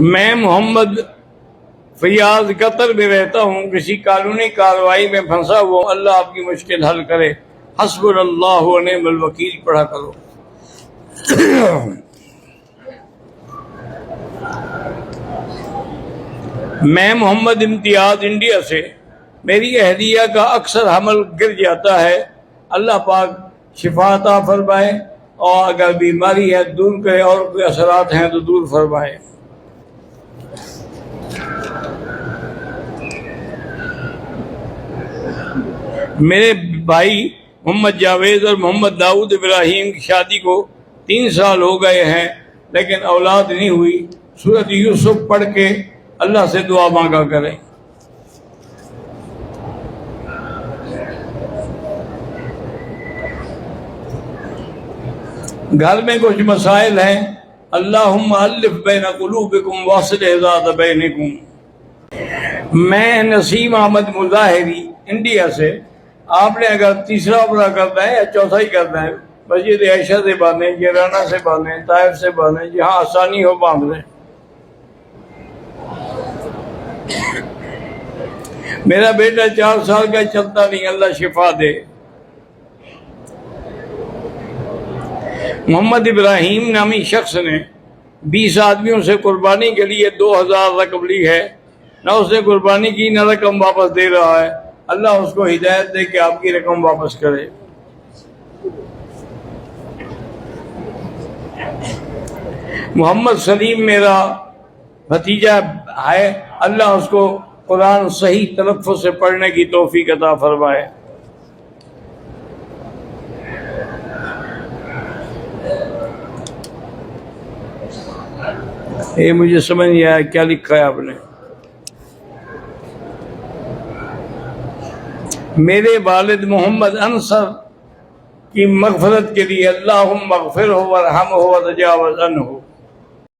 میں محمد فیاض قطر میں رہتا ہوں، کسی قانونی کارروائی میں پھنسا ہوا ہوں، اللہ آپ کی مشکل حل کرے، حسبنا اللہ و نعم الوکیل پڑھا کرو۔ میں محمد امتیاز انڈیا سے، میری اہلیہ کا اکثر حمل گر جاتا ہے، اللہ پاک شفا عطا فرمائے، اور اگر بیماری ہے دور کرے، اور کوئی اثرات ہیں تو دور فرمائے۔ میرے بھائی محمد جاوید اور محمد داؤد ابراہیم کی شادی کو 3 سال ہو گئے ہیں، لیکن اولاد نہیں ہوئی۔ سورۃ یوسف پڑھ کے اللہ سے دعا مانگا کریں۔ گھر میں کچھ مسائل ہیں، اللہم الف بین قلوبکم واصلح ذات بینکم۔ میں نسیم احمد مظاہری انڈیا سے، آپ نے اگر تیسرا عمرہ کرنا ہے یا چوتھا ہی کرنا ہے، مسجد عائشہ سے باندھیں، جیرانہ سے باندھیں، طائف سے باندھیں، جہاں آسانی ہو باندھ لیں۔ میرا بیٹا 4 سال کا چلتا نہیں، اللہ شفا دے۔ محمد ابراہیم نامی شخص نے 20 آدمیوں سے قربانی کے لیے 2000 رقم لی ہے، نہ اس نے قربانی کی نہ رقم واپس دے رہا ہے، اللہ اس کو ہدایت دے کہ آپ کی رقم واپس کرے۔ محمد سلیم میرا بھتیجا ہے، اللہ اس کو قرآن صحیح تلفظ سے پڑھنے کی توفیق عطا فرمائے۔ یہ مجھے سمجھ نہیں آیا کیا لکھا ہے آپ نے۔ میرے والد محمد انصر کی مغفرت کے لیے اللہم اغفرہ وارحمہ وتجاوز عنہ۔